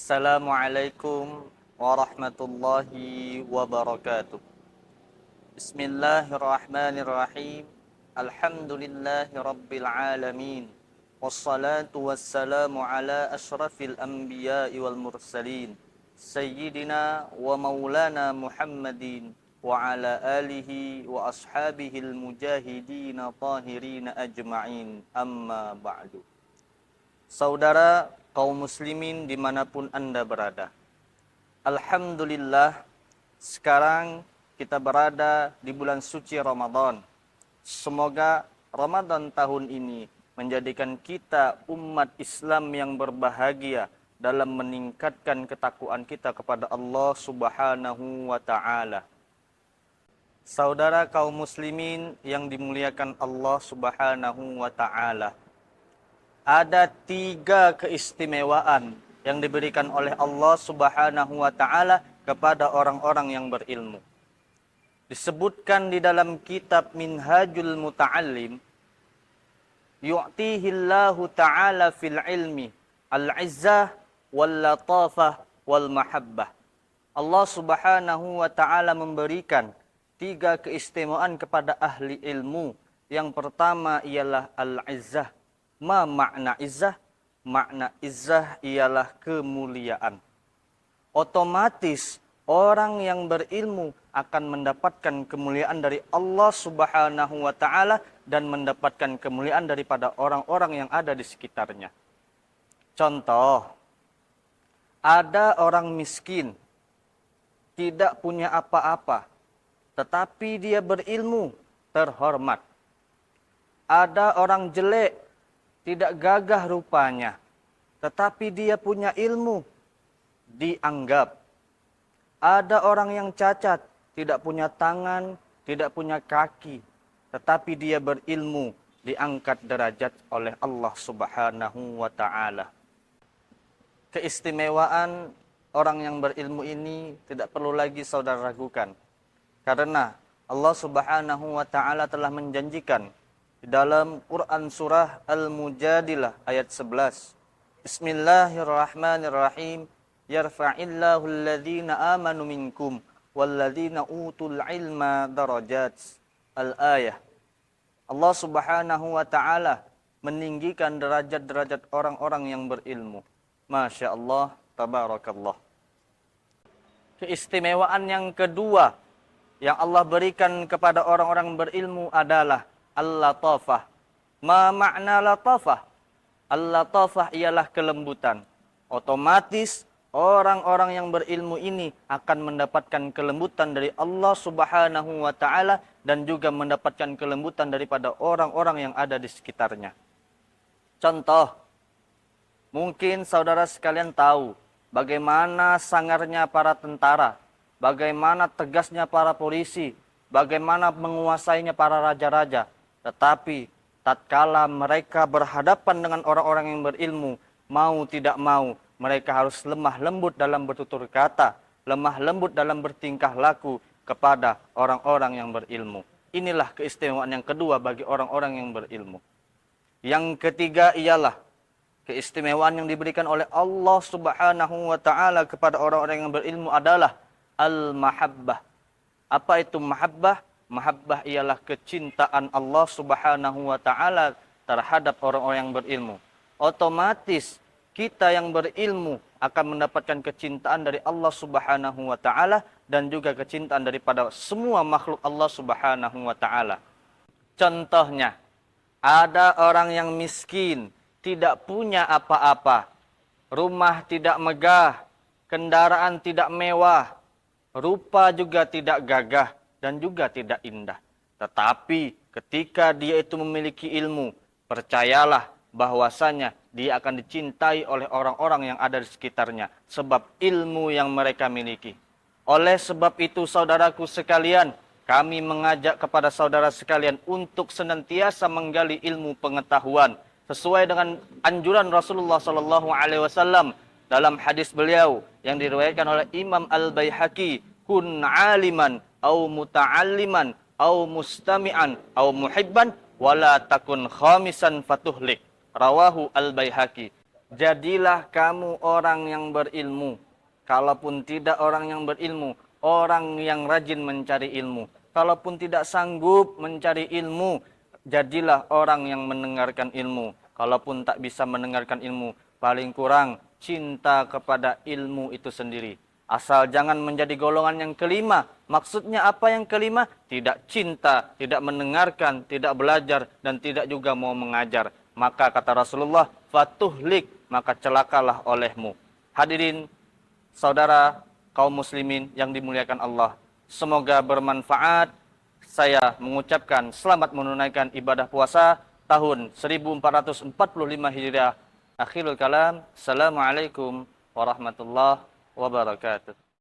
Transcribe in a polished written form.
Assalamualaikum warahmatullahi wabarakatuh. Bismillahirrahmanirrahim. Alhamdulillahi rabbil alamin. Wassalatu wassalamu ala ashrafil anbiya'i wal mursalin. Sayyidina wa maulana Muhammadin wa ala alihi wa ashabihil mujahidina tahirina ajma'in. Amma ba'du. Saudara kaum muslimin dimanapun Anda berada, alhamdulillah sekarang kita berada di bulan suci Ramadan. Semoga Ramadan tahun ini menjadikan kita umat Islam yang berbahagia dalam meningkatkan ketakwaan kita kepada Allah Subhanahu wa Ta'ala. Saudara kaum muslimin yang dimuliakan Allah Subhanahu wa Ta'ala, ada 3 keistimewaan yang diberikan oleh Allah Subhanahu wa Ta'ala kepada orang-orang yang berilmu. Disebutkan di dalam kitab Minhajul Muta'allim, yu'tihillahu ta'ala fil ilmi al-izzah wal latafah wal mahabbah. Allah Subhanahu wa Ta'ala memberikan 3 keistimewaan kepada ahli ilmu. Yang pertama ialah al-izzah. Ma makna izzah? Makna izzah ialah kemuliaan. Otomatis orang yang berilmu akan mendapatkan kemuliaan dari Allah Subhanahu wa Ta'ala dan mendapatkan kemuliaan daripada orang-orang yang ada di sekitarnya. Contoh, ada orang miskin, tidak punya apa-apa, tetapi dia berilmu, terhormat. Ada orang jelek, tidak gagah rupanya, tetapi dia punya ilmu, dianggap. Ada orang yang cacat, tidak punya tangan, tidak punya kaki, tetapi dia berilmu, diangkat derajat oleh Allah Subhanahu wa Ta'ala. Keistimewaan orang yang berilmu ini tidak perlu lagi saudara ragukan, karena Allah Subhanahu wa Ta'ala telah menjanjikan di dalam Quran surah Al-Mujadilah ayat 11. Bismillahirrahmanirrahim. Yarfa'illahu alladhina amanu minkum walladhina utul ilma darajat. Al-ayah. Allah Subhanahu wa Ta'ala meninggikan derajat-derajat orang-orang yang berilmu. Masya Allah, tabarakallah. Keistimewaan yang kedua yang Allah berikan kepada orang-orang berilmu adalah al-latafah. Ma makna latafah? Al-latafah ialah kelembutan. Otomatis orang-orang yang berilmu ini akan mendapatkan kelembutan dari Allah Subhanahu wa Ta'ala dan juga mendapatkan kelembutan daripada orang-orang yang ada di sekitarnya. Contoh, mungkin saudara sekalian tahu bagaimana sangarnya para tentara, bagaimana tegasnya para polisi, bagaimana menguasainya para raja-raja. Tetapi tatkala mereka berhadapan dengan orang-orang yang berilmu, mau tidak mau, mereka harus lemah lembut dalam bertutur kata, lemah lembut dalam bertingkah laku kepada orang-orang yang berilmu. Inilah keistimewaan yang kedua bagi orang-orang yang berilmu. Yang ketiga ialah keistimewaan yang diberikan oleh Allah Subhanahu wa Ta'ala kepada orang-orang yang berilmu adalah al-mahabbah. Apa itu mahabbah? Mahabbah ialah kecintaan Allah Subhanahu wa Ta'ala terhadap orang-orang yang berilmu. Otomatis kita yang berilmu akan mendapatkan kecintaan dari Allah Subhanahu wa Ta'ala dan juga kecintaan daripada semua makhluk Allah Subhanahu wa Ta'ala. Contohnya, ada orang yang miskin, tidak punya apa-apa, rumah tidak megah, kendaraan tidak mewah, rupa juga tidak gagah dan juga tidak indah. Tetapi ketika dia itu memiliki ilmu, percayalah bahwasanya dia akan dicintai oleh orang-orang yang ada di sekitarnya sebab ilmu yang mereka miliki. Oleh sebab itu saudaraku sekalian, kami mengajak kepada saudara sekalian untuk senantiasa menggali ilmu pengetahuan sesuai dengan anjuran Rasulullah SAW dalam hadis beliau yang diriwayatkan oleh Imam Al-Baihaqi, kun aliman au muta'alliman au mustami'an au muhibban wala takun khamisan fatuhlik. Rawahu Al-Baihaqi. Jadilah kamu orang yang berilmu. Kalaupun tidak orang yang berilmu, orang yang rajin mencari ilmu. Kalaupun tidak sanggup mencari ilmu, jadilah orang yang mendengarkan ilmu. Kalaupun tak bisa mendengarkan ilmu, paling kurang cinta kepada ilmu itu sendiri. Asal jangan menjadi golongan yang kelima. Maksudnya apa yang kelima? Tidak cinta, tidak mendengarkan, tidak belajar, dan tidak juga mau mengajar. Maka kata Rasulullah, fatuhlik, maka celakalah olehmu. Hadirin, saudara kaum muslimin yang dimuliakan Allah. Semoga bermanfaat. Saya mengucapkan selamat menunaikan ibadah puasa tahun 1445 Hijriah. Akhirul kalam. Assalamualaikum warahmatullahi wabarakatuh.